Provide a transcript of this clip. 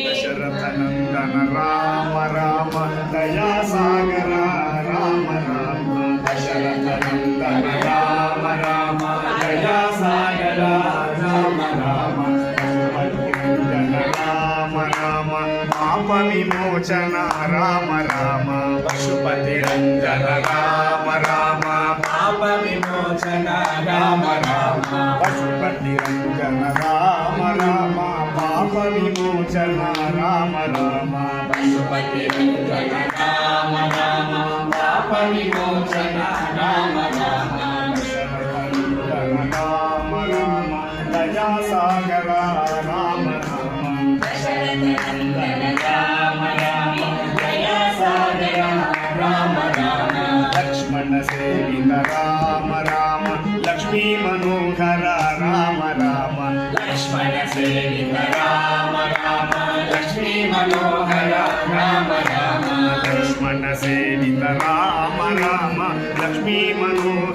दशरथ नंदन राम राम दया सागर राम राम दशरथ नंदन राम राम दया सागर राम राम राम राम पाप विमोचन राम राम पशुपति रंजन राम राम पाप विमोचन राम राम पशुपति रंजन राम राम पाप विमोचन राम राम पशुपति रंजन राम राम पाप विमोचन राम राम राम राम दया सागर राम राम राम राम दया सागर राम राम लक्ष्मण सेवित राम राम लक्ष्मी मनोहर राम राम लक्ष्मण सेवित राम राम लक्ष्मी मनोहर राम राम लक्ष्मण सेवित राम राम लक्ष्मी मनोहर